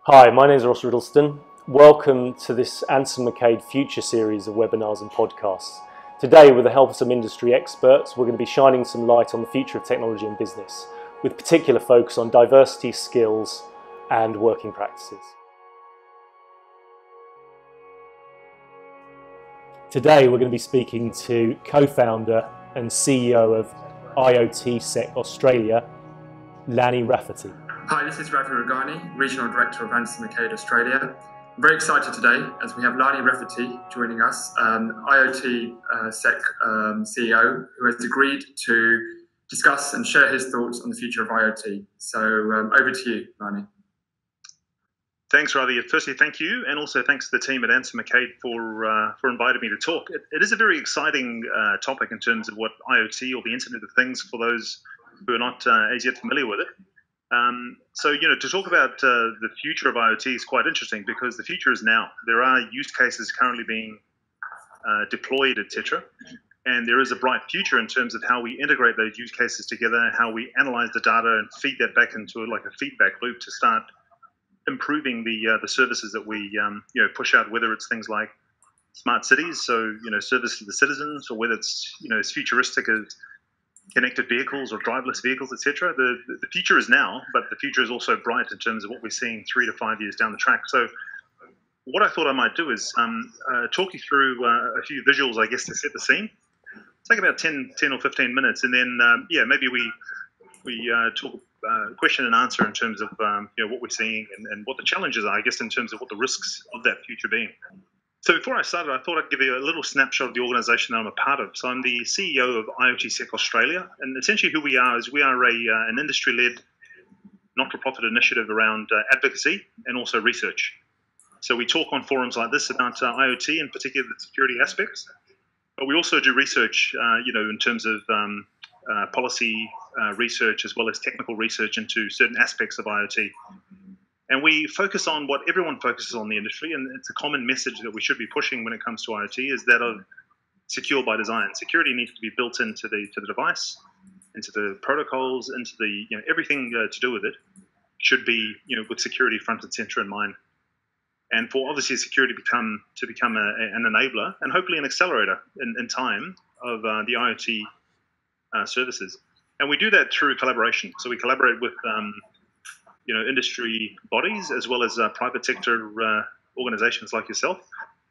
Hi, my name is Ross Riddleston. Welcome to this Anson McCade Future series of webinars and podcasts. Today, with the help of some industry experts, we're going to be shining some light on the future of technology and business, with particular focus on diversity, skills, and working practices. Today, we're going to be speaking to co-founder and CEO of IoTSec Australia, Lani Refiti. Hi, this is Ravi Ragani, Regional Director of Anson McCade Australia. I'm very excited today as we have Lani Refiti joining us, IoTSec CEO, who has agreed to discuss and share his thoughts on the future of IoT. So over to you, Lani. Thanks, Ravi. Firstly, thank you, and also thanks to the team at Anson McCade for inviting me to talk. It is a very exciting topic in terms of what IoT, or the Internet of Things, for those who are not as yet familiar with it. To talk about the future of IoT is quite interesting because the future is now. There are use cases currently being deployed, etc. And there is a bright future in terms of how we integrate those use cases together, how we analyze the data and feed that back into like a feedback loop to start improving the services that we push out, whether it's things like smart cities, so service to the citizens, or whether it's as futuristic as connected vehicles or driverless vehicles, etc. The future is now, but the future is also bright in terms of what we're seeing 3 to 5 years down the track. So what I thought I might do is talk you through a few visuals, I guess, to set the scene. Take about 10 or 15 minutes, and then maybe we talk question and answer in terms of what we're seeing and what the challenges are, I guess, in terms of what the risks of that future being. So before I started, I thought I'd give you a little snapshot of the organisation that I'm a part of. So I'm the CEO of IoTSec Australia, and essentially who we are is we are an industry-led, not-for-profit initiative around advocacy and also research. So we talk on forums like this about IoT, in particular the security aspects, but we also do research, in terms of policy research as well as technical research into certain aspects of IoT. And we focus on what everyone focuses on in the industry, and it's a common message that we should be pushing when it comes to IoT, is that of secure by design. Security needs to be built into the device, into the protocols, into the everything to do with it should be with security front and center in mind. And for obviously security to become an enabler and hopefully an accelerator in time of the IoT services. And we do that through collaboration. So we collaborate with industry bodies as well as private sector organizations like yourself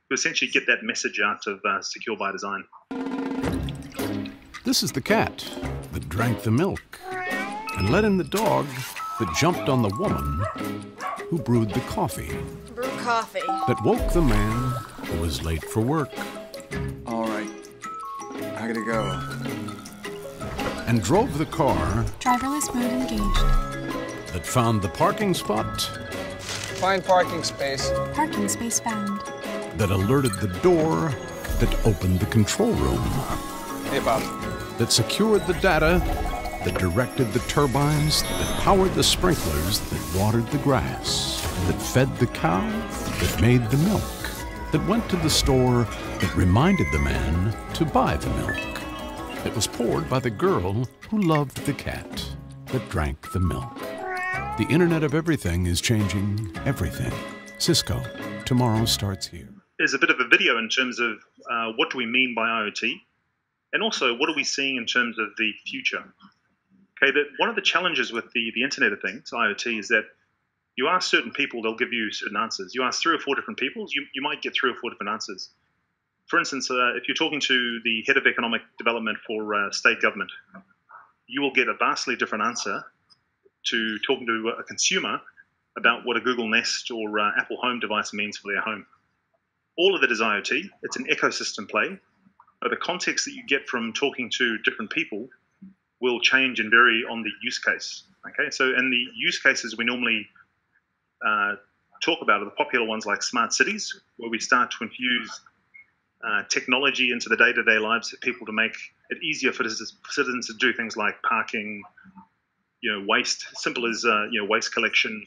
to essentially get that message out of secure by design. This is the cat that drank the milk and let in the dog that jumped on the woman who brewed the coffee. Brew coffee. That woke the man who was late for work. All right, I gotta go. And drove the car. Driverless mode engaged. That found the parking spot. Find parking space. Parking space found. That alerted the door. That opened the control room. Hey, Bob. That secured the data. That directed the turbines. That powered the sprinklers. That watered the grass. That fed the cow. That made the milk. That went to the store. That reminded the man to buy the milk. That was poured by the girl who loved the cat that drank the milk. The Internet of Everything is changing everything. Cisco, tomorrow starts here. There's a bit of a video in terms of what do we mean by IoT, and also what are we seeing in terms of the future. Okay, one of the challenges with the Internet of Things, IoT, is that you ask certain people, they'll give you certain answers. You ask 3 or 4 different people, you might get 3 or 4 different answers. For instance, if you're talking to the head of economic development for state government, you will get a vastly different answer to talking to a consumer about what a Google Nest or Apple Home device means for their home. All of it is IoT. It's an ecosystem play. But the context that you get from talking to different people will change and vary on the use case. Okay, so in the use cases we normally talk about are the popular ones like smart cities, where we start to infuse technology into the day-to-day lives of people to make it easier for citizens to do things like parking, waste, simple as waste collection,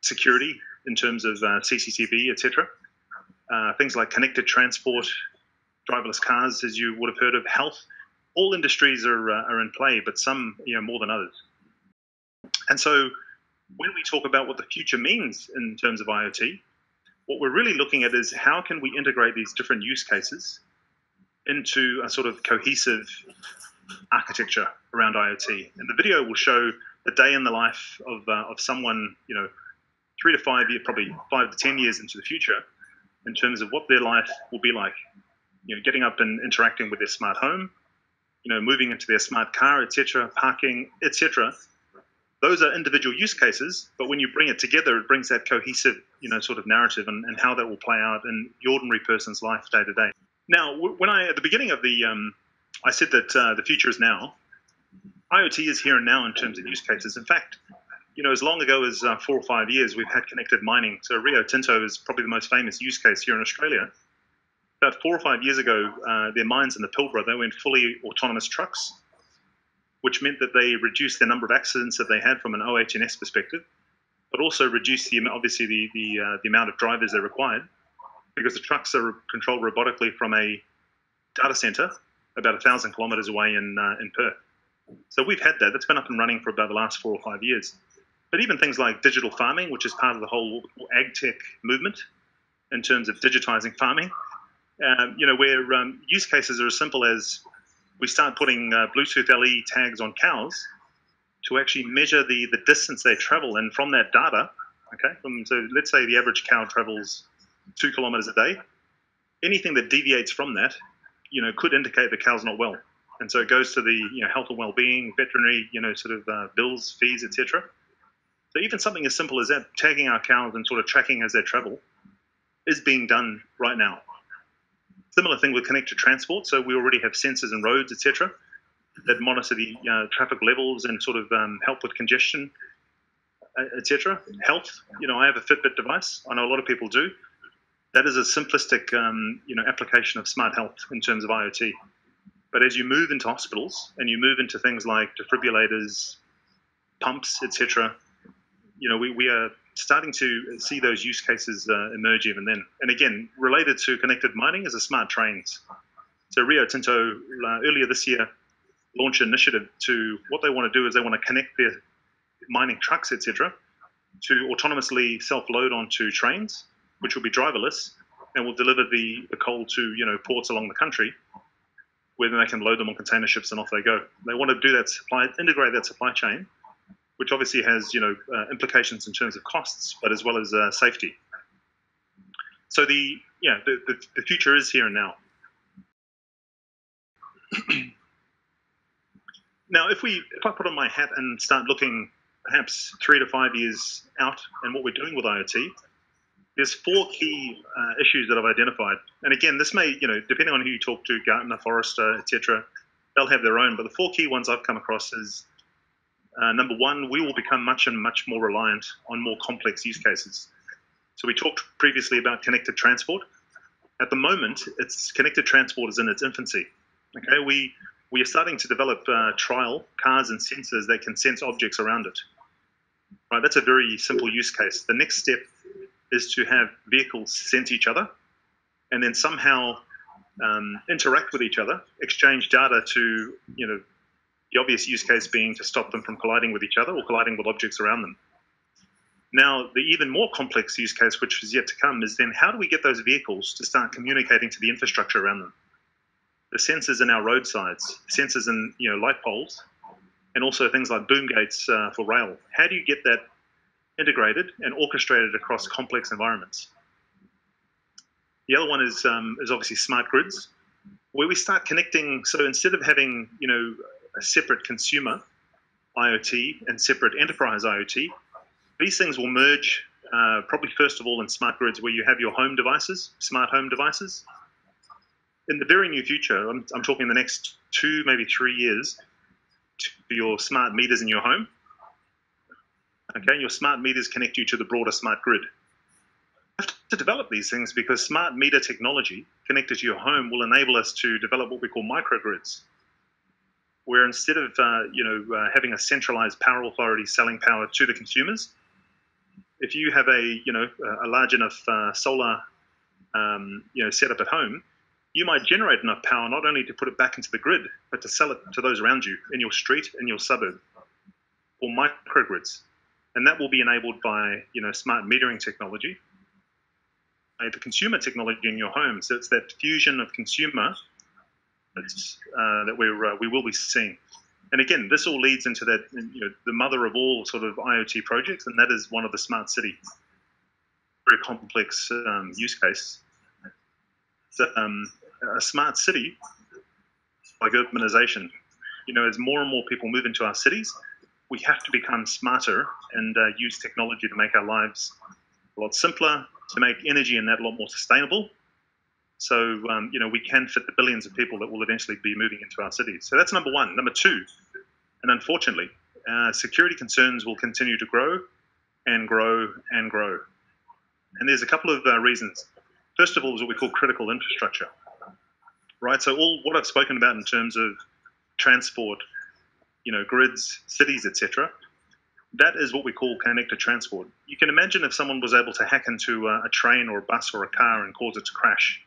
security in terms of CCTV, etc. Things like connected transport, driverless cars, as you would have heard of, health, all industries are in play, but some more than others. And so when we talk about what the future means in terms of IoT, what we're really looking at is how can we integrate these different use cases into a sort of cohesive architecture around IoT. And the video will show the day in the life of someone, 3 to 5 years, probably 5 to 10 years into the future, in terms of what their life will be like. Getting up and interacting with their smart home, moving into their smart car, etc., parking, etc. Those are individual use cases, but when you bring it together, it brings that cohesive, sort of narrative and how that will play out in the ordinary person's life day to day. Now, when at the beginning of I said that the future is now. IoT is here and now in terms of use cases. In fact, as long ago as 4 or 5 years, we've had connected mining. So Rio Tinto is probably the most famous use case here in Australia. About 4 or 5 years ago, their mines in the Pilbara, they went fully autonomous trucks, which meant that they reduced the number of accidents that they had from an OH&S perspective, but also reduced the amount of drivers they required, because the trucks are controlled robotically from a data center about 1,000 kilometers away in Perth. So we've had that. That's been up and running for about the last 4 or 5 years. But even things like digital farming, which is part of the whole ag tech movement in terms of digitizing farming, where use cases are as simple as we start putting Bluetooth LE tags on cows to actually measure the distance they travel, and from that data, okay, so let's say the average cow travels 2 kilometers a day, anything that deviates from that, could indicate the cow's not well. And so it goes to the health and well-being, veterinary, bills, fees, etc. So even something as simple as that, tagging our cows and sort of tracking as they travel, is being done right now. Similar thing with connected transport. So we already have sensors in roads, etc., that monitor the traffic levels and sort of help with congestion, etc. Health. I have a Fitbit device. I know a lot of people do. That is a simplistic, application of smart health in terms of IoT. But as you move into hospitals and you move into things like defibrillators, pumps, etc., we are starting to see those use cases emerge even then. And again, related to connected mining is the smart trains. So Rio Tinto earlier this year launched an initiative to, what they want to do is they want to connect their mining trucks, etc., to autonomously self-load onto trains, which will be driverless, and will deliver the coal to ports along the country, where then they can load them on container ships and off they go. They want to do that integrate that supply chain, which obviously has implications in terms of costs, but as well as safety. So the future is here and now. Now, if I put on my hat and start looking perhaps 3 to 5 years out and what we're doing with IoT, there's 4 key issues that I've identified. And again, this may, depending on who you talk to, Gartner, Forrester, etc., they'll have their own. But the 4 key ones I've come across is, number 1, we will become much more reliant on more complex use cases. So we talked previously about connected transport. At the moment, connected transport is in its infancy. Okay, we are starting to develop trial cars and sensors that can sense objects around it. Right, that's a very simple use case. The next step is to have vehicles sense each other and then somehow interact with each other, exchange data to, the obvious use case being to stop them from colliding with each other or colliding with objects around them. Now, the even more complex use case, which is yet to come, is then how do we get those vehicles to start communicating to the infrastructure around them? The sensors in our roadsides, sensors in light poles, and also things like boom gates for rail. How do you get that integrated and orchestrated across complex environments? The other one is obviously smart grids, where we start connecting. So instead of having a separate consumer IoT and separate enterprise IoT, these things will merge probably first of all in smart grids, where you have your home devices, smart home devices. In the very near future, I'm talking the next 2, maybe 3 years, for your smart meters in your home. Okay, your smart meters connect you to the broader smart grid. You have to develop these things because smart meter technology connected to your home will enable us to develop what we call microgrids, where instead of having a centralized power authority selling power to the consumers, if you have a large enough solar setup at home, you might generate enough power not only to put it back into the grid, but to sell it to those around you in your street, in your suburb, or microgrids. And that will be enabled by, smart metering technology, the consumer technology in your home. So it's that fusion of consumer that we will be seeing. And again, this all leads into that, the mother of all sort of IoT projects, and that is one of the smart city, very complex use case. So, a smart city, like urbanization, as more and more people move into our cities, we have to become smarter and use technology to make our lives a lot simpler, to make energy in that a lot more sustainable. So, we can fit the billions of people that will eventually be moving into our cities. So that's number one. Number two, and unfortunately, security concerns will continue to grow and grow and grow. And there's a couple of reasons. First of all is what we call critical infrastructure, right? So all what I've spoken about in terms of transport, grids, cities, etc., that is what we call connected transport. You can imagine if someone was able to hack into a train or a bus or a car and cause it to crash,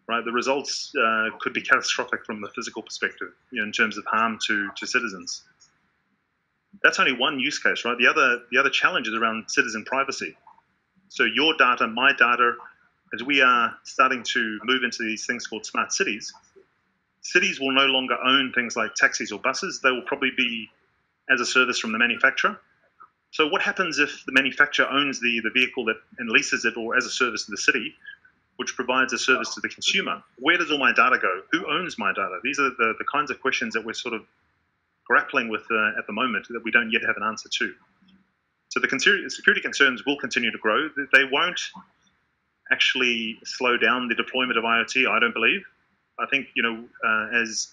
right? The results could be catastrophic from the physical perspective, in terms of harm to citizens. That's only one use case, right? The other challenge is around citizen privacy. So your data, my data, as we are starting to move into these things called smart cities, cities will no longer own things like taxis or buses. They will probably be as a service from the manufacturer. So what happens if the manufacturer owns the vehicle and leases it, or as a service to the city, which provides a service to the consumer? Where does all my data go? Who owns my data? These are the kinds of questions that we're sort of grappling with at the moment that we don't yet have an answer to. So the security concerns will continue to grow. They won't actually slow down the deployment of IoT, I don't believe. I think, as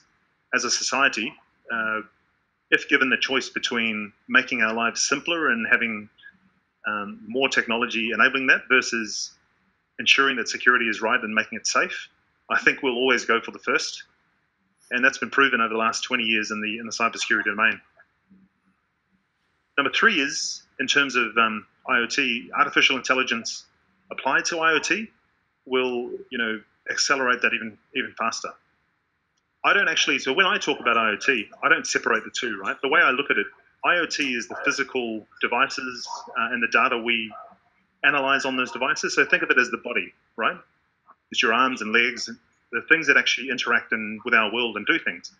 a society, if given the choice between making our lives simpler and having more technology enabling that versus ensuring that security is right and making it safe, I think we'll always go for the first. And that's been proven over the last 20 years in the cybersecurity domain. Number three is, in terms of IoT, artificial intelligence applied to IoT will, accelerate that even faster. So when I talk about IoT, I don't separate the two, right? The way I look at it, IoT is the physical devices and the data we analyze on those devices. So think of it as the body, right? It's your arms and legs, the things that actually interact with our world and do things.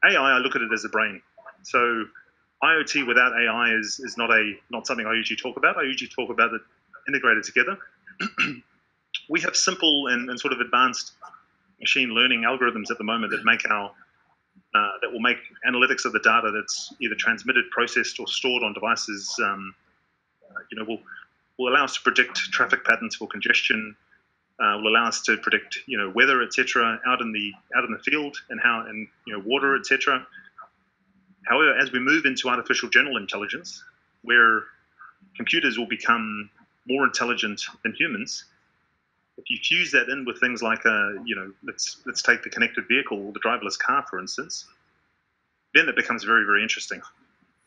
AI, I look at it as the brain. So IoT without AI is not something I usually talk about. I usually talk about it integrated together. We have simple and sort of advanced machine learning algorithms at the moment that that will make analytics of the data that's either transmitted, processed, or stored on devices. Will allow us to predict traffic patterns for congestion. Will allow us to predict, weather, etc., out in the field and water, etc. However, as we move into artificial general intelligence, where computers will become more intelligent than humans, if you fuse that in with things like let's take the connected vehicle or the driverless car, for instance, then it becomes very, very interesting.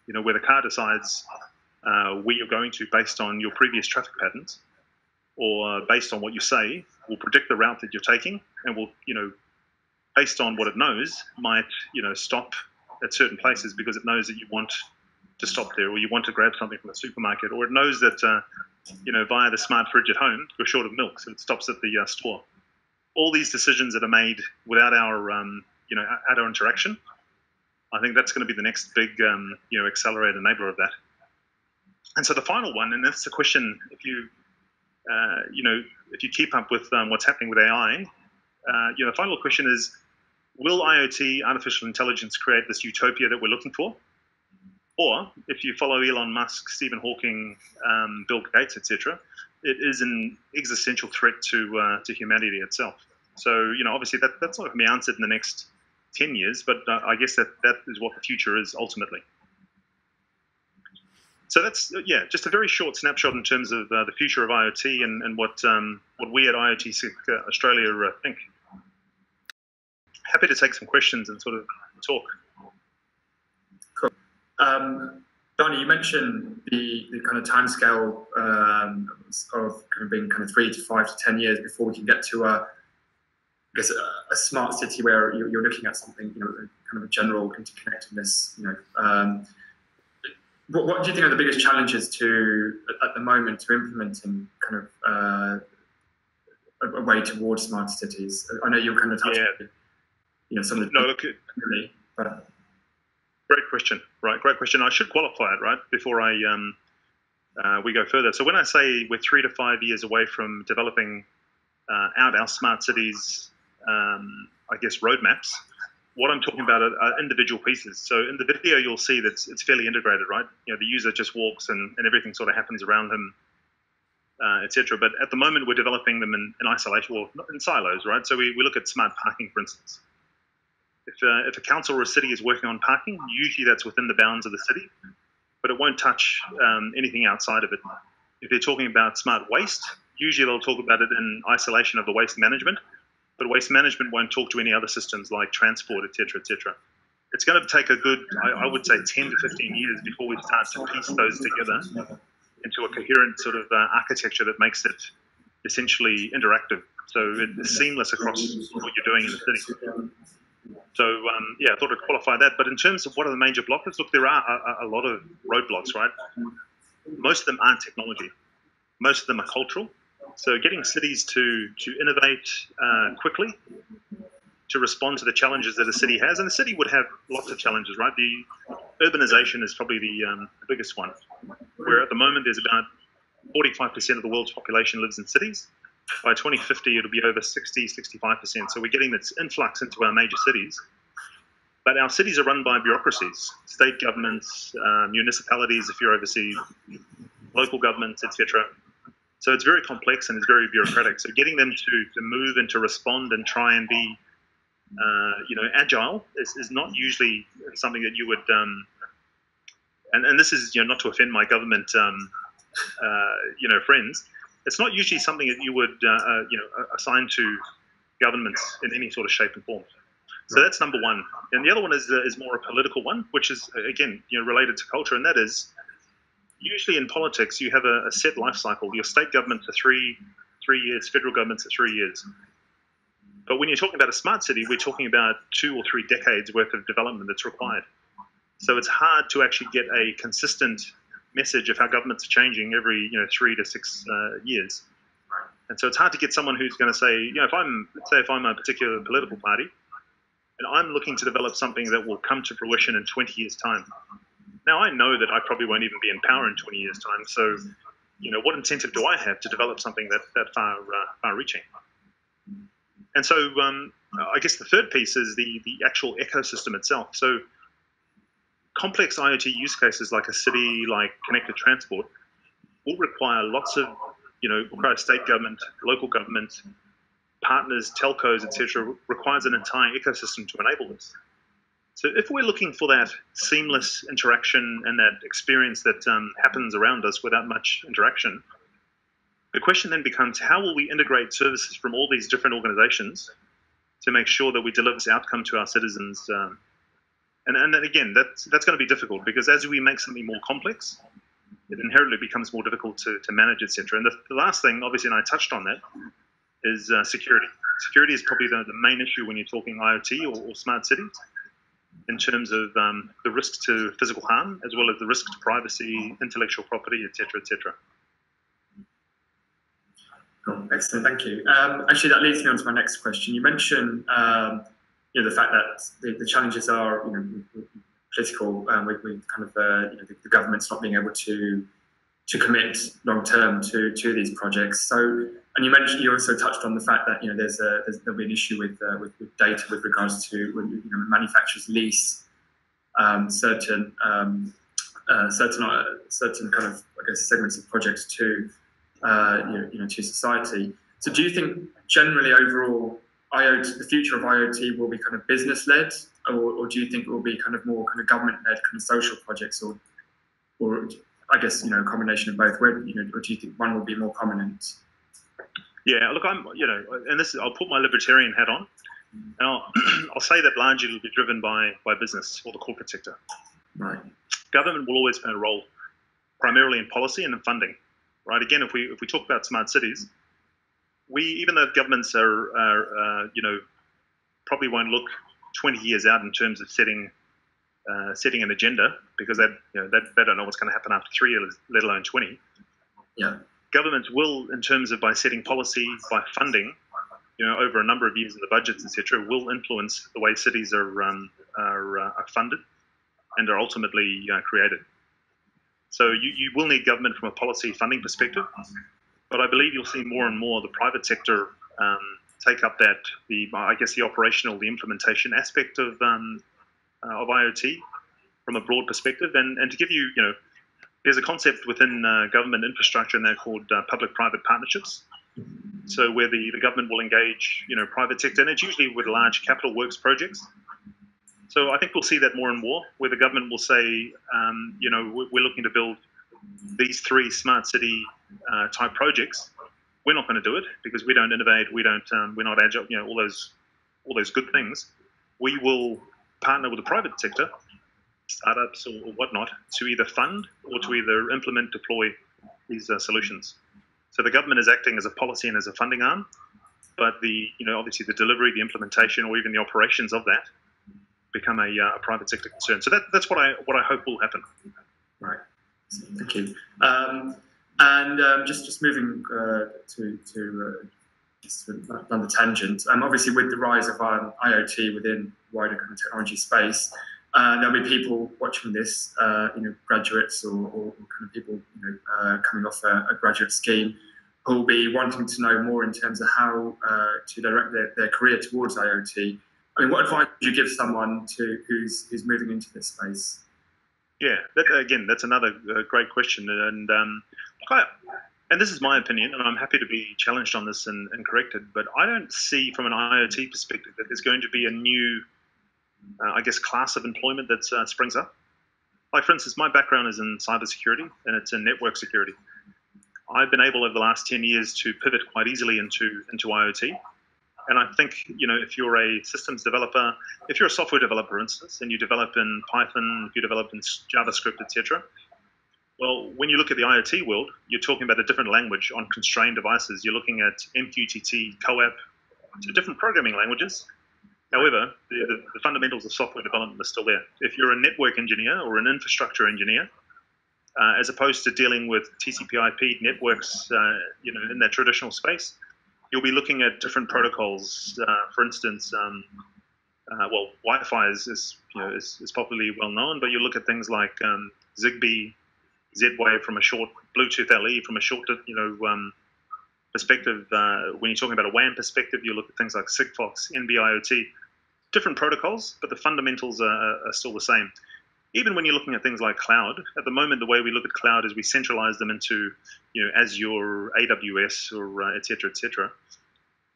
Where the car decides where you're going to based on your previous traffic patterns, or based on what you say, will predict the route that you're taking, and will, based on what it knows, might, stop at certain places because it knows that you want to stop there, or you want to grab something from the supermarket, or it knows that, via the smart fridge at home, you're short of milk, so it stops at the store. All these decisions that are made without our, at our interaction, I think that's going to be the next big, accelerator enabler of that. And so the final one, and that's the question, if you keep up with what's happening with AI, the final question is, will IoT, artificial intelligence, create this utopia that we're looking for? Or, if you follow Elon Musk, Stephen Hawking, Bill Gates, etc., it is an existential threat to humanity itself. So, obviously that's not going to be answered in the next 10 years, but I guess that is what the future is ultimately. So that's, just a very short snapshot in terms of the future of IoT and what we at IoTSec Australia think. Happy to take some questions and sort of talk. Cool. Lani, you mentioned the kind of timescale of kind of being kind of 3 to 5 to 10 years before we can get to guess a smart city where you're looking at something, kind of a general interconnectedness. What do you think are the biggest challenges at the moment to implementing kind of a way towards smart cities? I know you're kind of touching, some of the. No, look, but great question, right? Great question. I should qualify it, right, before we go further. So when I say we're 3 to 5 years away from developing out our smart cities, I guess roadmaps, what I'm talking about are individual pieces. So in the video, you'll see that it's fairly integrated, right? The user just walks and everything sort of happens around him, etc. But at the moment, we're developing them in isolation, or in silos, right? So we look at smart parking, for instance. If a council or a city is working on parking, usually that's within the bounds of the city, but it won't touch anything outside of it. If they're talking about smart waste, usually they'll talk about it in isolation of the waste management, but waste management won't talk to any other systems like transport, etc., etc. It's going to take a good, I would say, 10 to 15 years before we start to piece those together into a coherent sort of architecture that makes it essentially interactive. So it's seamless across what you're doing in the city. So, I thought I'd qualify that. But in terms of what are the major blockers, look, there are a lot of roadblocks, right? Most of them aren't technology. Most of them are cultural. So getting cities to innovate quickly, to respond to the challenges that a city has, and the city would have lots of challenges, right? The urbanization is probably the biggest one, where at the moment there's about 45% of the world's population lives in cities. By 2050, it'll be over 65%. So we're getting this influx into our major cities. But our cities are run by bureaucracies, state governments, municipalities, if you're overseas, local governments, etc. So it's very complex and it's very bureaucratic. So getting them to move and to respond and try and be, agile is not usually something that you would, and this is, not to offend my government, friends. It's not usually something that you would, assign to governments in any sort of shape and form. So that's number one. And the other one is more a political one, which is, again, related to culture, and that is usually in politics you have a set life cycle. Your state government's are 3 years, federal government's are 3 years. But when you're talking about a smart city, we're talking about 2 or 3 decades worth of development that's required. So it's hard to actually get a consistent message of how governments are changing every 3 to 6 years. And so it's hard to get someone who's going to say, if I'm a particular political party and I'm looking to develop something that will come to fruition in 20 years' time. Now, I know that I probably won't even be in power in 20 years' time. So, what incentive do I have to develop something that far-reaching? And so I guess the third piece is the actual ecosystem itself. So complex IoT use cases like a city, like connected transport, will require lots of, require state government, local government, partners, telcos, etc. Requires an entire ecosystem to enable this. So if we're looking for that seamless interaction and that experience that happens around us without much interaction, the question then becomes, how will we integrate services from all these different organizations to make sure that we deliver this outcome to our citizens? And then again, that's going to be difficult, because as we make something more complex, it inherently becomes more difficult to manage, etc. And the last thing, obviously, and I touched on that, is security. Security is probably the main issue when you're talking IoT or smart cities, in terms of the risks to physical harm, as well as the risk to privacy, intellectual property, etc., etc. Cool. Excellent, thank you. Actually, that leads me on to my next question. You mentioned the fact that the challenges are political, with kind of the government's not being able to commit long term to these projects. So, and you also touched on the fact that there'll be an issue with data with regards to when manufacturers lease certain kind of, I guess, segments of projects to to society. So do you think generally overall IoT, the future of IoT, will be kind of business led, or do you think it will be kind of more kind of government led, kind of social projects, or I guess a combination of both? Where or do you think one will be more prominent? Yeah, look, and this I'll put my libertarian hat on, and I'll say that largely it'll be driven by business or the corporate sector. Right. Government will always play a role, primarily in policy and in funding. Right. Again, if we talk about smart cities, even though governments are probably won't look 20 years out in terms of setting an agenda, because they don't know what's going to happen after 3 years, let alone 20. Yeah. Governments will, in terms of by setting policy, by funding, over a number of years in the budgets, etc., will influence the way cities are funded and are ultimately created. So you will need government from a policy funding perspective, but I believe you'll see more and more the private sector take up the operational, the implementation aspect of IoT from a broad perspective. And to give you, there's a concept within government infrastructure now called public-private partnerships. So where the government will engage, private sector, and it's usually with large capital works projects. So I think we'll see that more and more, where the government will say, we're looking to build these 3 smart city type projects. We're not going to do it because we don't innovate, we're not agile, all those good things. We will partner with the private sector, startups or whatnot, to either fund or to either implement, deploy these solutions. So the government is acting as a policy and as a funding arm, but obviously the delivery, the implementation, or even the operations of that become a private sector concern. So that's what I hope will happen. Right. Thank you. Just moving to another tangent. Obviously, with the rise of IoT within wider kind of technology space, there'll be people watching this, graduates or kind of people coming off a graduate scheme, who will be wanting to know more in terms of how to direct their career towards IoT. I mean, what advice would you give someone who's moving into this space? Yeah, that's another great question, and this is my opinion, and I'm happy to be challenged on this and corrected. But I don't see, from an IoT perspective, that there's going to be a new, class of employment that springs up. Like, for instance, my background is in cybersecurity, and it's in network security. I've been able over the last 10 years to pivot quite easily into IoT. And I think, if you're a systems developer, if you're a software developer, for instance, and you develop in Python, if you develop in JavaScript, etc., well, when you look at the IoT world, you're talking about a different language on constrained devices. You're looking at MQTT, CoAP, so different programming languages. However, the fundamentals of software development are still there. If you're a network engineer or an infrastructure engineer, as opposed to dealing with TCP/IP networks, in that traditional space, you'll be looking at different protocols. For instance, Wi-Fi is popularly well known, but you look at things like Zigbee, Z-Wave from a short, Bluetooth LE from a short, perspective. When you're talking about a WAN perspective, you look at things like Sigfox, NB-IoT, different protocols, but the fundamentals are still the same. Even when you're looking at things like cloud, at the moment, the way we look at cloud is we centralize them into, Azure, AWS, or et cetera, et cetera.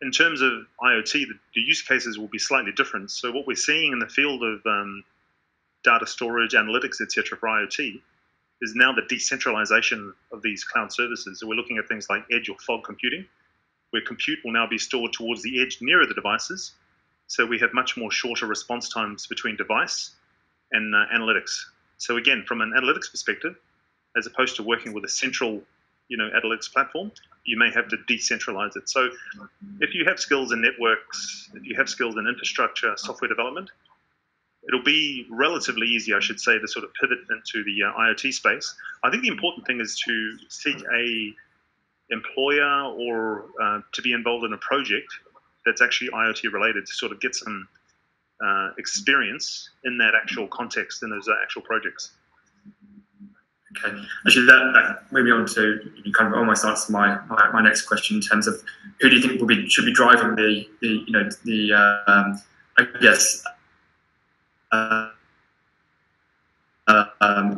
In terms of IoT, the use cases will be slightly different. So what we're seeing in the field of data storage, analytics, et cetera, for IoT is now the decentralization of these cloud services. So we're looking at things like edge or fog computing, where compute will now be stored towards the edge nearer the devices. So we have much more shorter response times between device and analytics. So again, from an analytics perspective, as opposed to working with a central, analytics platform, you may have to decentralize it. So if you have skills in networks, if you have skills in infrastructure, software development, it'll be relatively easy, I should say, to sort of pivot into the IoT space. I think the important thing is to seek a employer or to be involved in a project that's actually IoT related, to sort of get some experience in that actual context, in those actual projects. Okay, actually, that moving on to, you kind of almost answer my next question in terms of who do you think should be driving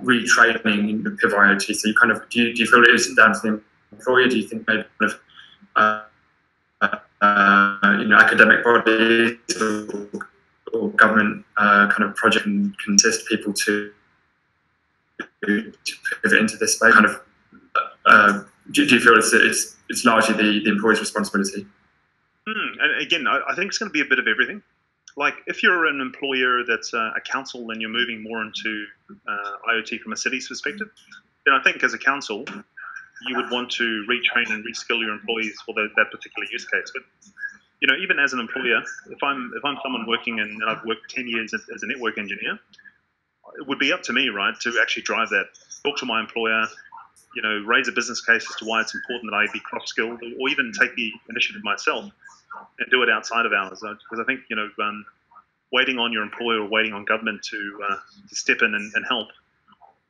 retraining the pivot IoT. So you kind of do you feel it is down to the employer? Do you think maybe kind of academic bodies or government kind of project can assist people to pivot into this space? Kind of do you feel it's largely the employer's responsibility? And again, I think it's going to be a bit of everything. Like, if you're an employer that's a council and you're moving more into IoT from a city's perspective, then I think as a council, you would want to retrain and reskill your employees for that particular use case. But even as an employer, if I'm someone working and I've worked 10 years as a network engineer, it would be up to me, right, to actually drive that. Talk to my employer, raise a business case as to why it's important that I be cross-skilled, or even take the initiative myself and do it outside of hours. Because I think waiting on your employer or waiting on government to step in and help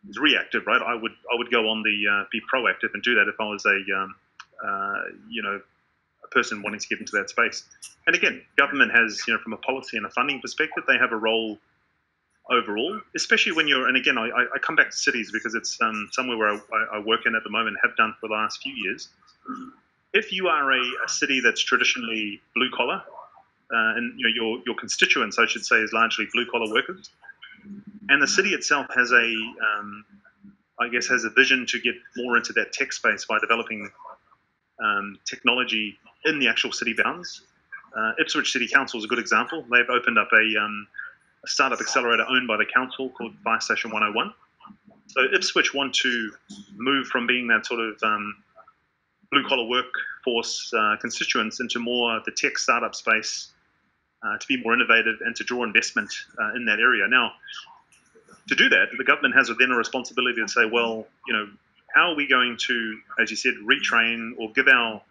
is reactive, right? I would go on the be proactive and do that if I was a person wanting to get into that space. And again, government has, from a policy and a funding perspective, they have a role overall, especially when you're, and again, I come back to cities because it's somewhere where I work in at the moment, have done for the last few years. If you are a city that's traditionally blue collar, and your constituents, I should say, is largely blue collar workers, and the city itself has has a vision to get more into that tech space by developing technology in the actual city bounds. Ipswich City Council is a good example. They've opened up a startup accelerator owned by the council called Fire Station 101. So Ipswich want to move from being that sort of blue-collar workforce constituents into more the tech startup space to be more innovative and to draw investment in that area. Now, to do that, the government has then a responsibility to say, well, how are we going to, as you said, retrain or give our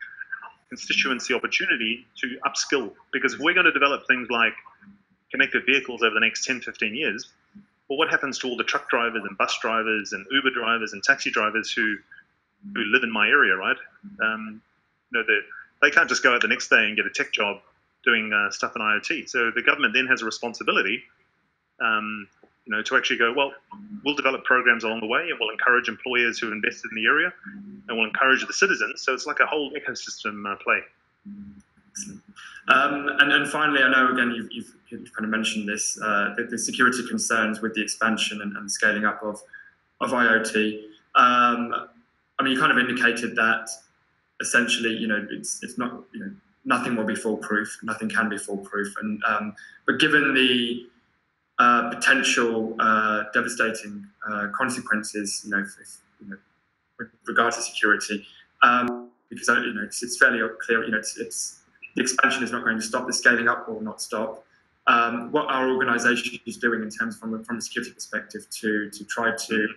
constituents the opportunity to upskill? Because if we're going to develop things like connected vehicles over the next 10, 15 years, well, what happens to all the truck drivers and bus drivers and Uber drivers and taxi drivers who live in my area, right? They can't just go out the next day and get a tech job doing stuff in IoT. So the government then has a responsibility to actually go, well, we'll develop programs along the way and we'll encourage employers who have invested in the area and we'll encourage the citizens. So it's like a whole ecosystem play. And finally, I know, again, you've kind of mentioned this, the security concerns with the expansion and scaling up of IoT. You kind of indicated that essentially, it's not, nothing will be foolproof, nothing can be foolproof. But given the potential devastating consequences, with regard to security, because it's fairly clear, the expansion is not going to stop, the scaling up will not stop. What our organisation is doing in terms from a security perspective to try to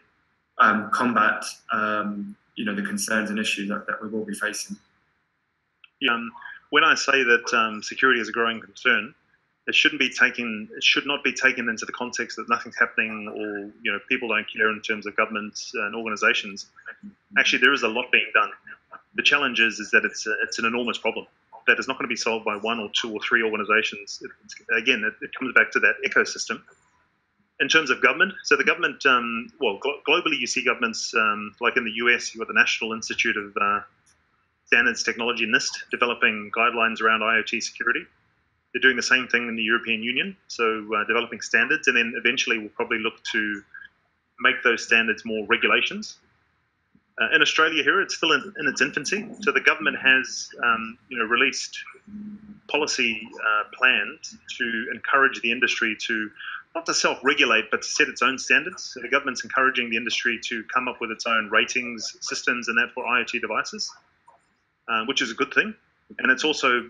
combat the concerns and issues that we will be facing. When I say that security is a growing concern, it should not be taken into the context that nothing's happening or people don't care in terms of governments and organisations. Actually, there is a lot being done. The challenge is that it's an enormous problem that is not going to be solved by one or two or three organisations. It comes back to that ecosystem. In terms of government, so the government, globally you see governments, like in the US, you've got the National Institute of Standards Technology, NIST, developing guidelines around IoT security. They're doing the same thing in the European Union, so developing standards, and then eventually we'll probably look to make those standards more regulations. In Australia here, it's still in its infancy, so the government has released policy plans to encourage the industry to not to self-regulate, but to set its own standards. So the government's encouraging the industry to come up with its own ratings systems and that for IoT devices, which is a good thing. And it's also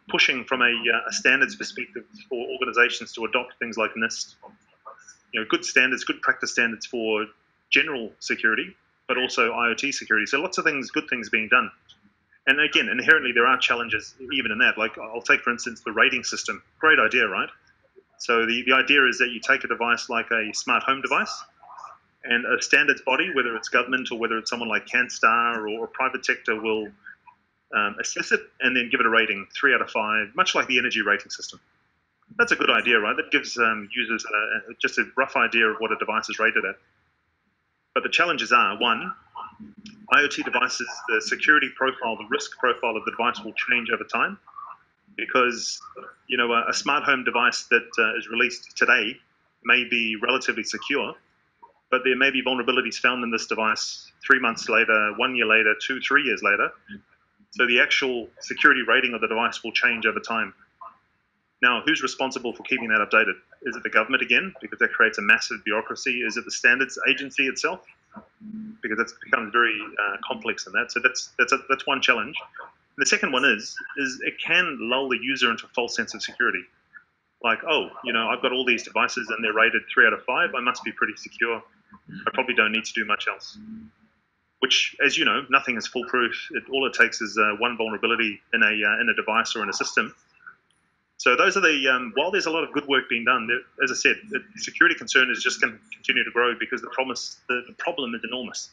pushing from a standards perspective for organizations to adopt things like NIST, good standards, good practice standards for general security, but also IoT security. So lots of things, good things being done. And again, inherently there are challenges even in that. Like I'll take, for instance, the rating system. Great idea, right? So the idea is that you take a device like a smart home device and a standards body, whether it's government or whether it's someone like CanStar or private sector, will assess it and then give it a rating, 3 out of 5, much like the energy rating system. That's a good idea, right? That gives users just a rough idea of what a device is rated at. But the challenges are, one, IoT devices, the security profile, the risk profile of the device will change over time, because a smart home device that is released today may be relatively secure, but there may be vulnerabilities found in this device 3 months later, 1 year later, 2, 3 years later. So the actual security rating of the device will change over time. Now, who's responsible for keeping that updated? Is it the government again, because that creates a massive bureaucracy? Is it the standards agency itself? because it becomes very complex in that. So that's one challenge. And the second one is it can lull the user into a false sense of security. Like, oh, I've got all these devices and they're rated 3 out of 5. I must be pretty secure. I probably don't need to do much else. Which, as you know, nothing is foolproof. All it takes is one vulnerability in a device or in a system. So those are the while there's a lot of good work being done, as I said, the security concern is just going to continue to grow because the problem is enormous.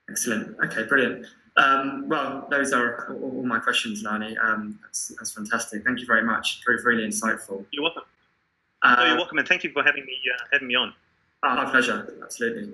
Excellent. Okay, brilliant. Well, those are all my questions, Lani. That's fantastic. Thank you very much. Really insightful. You're welcome. No, you're welcome, and thank you for having me on. My pleasure. Absolutely.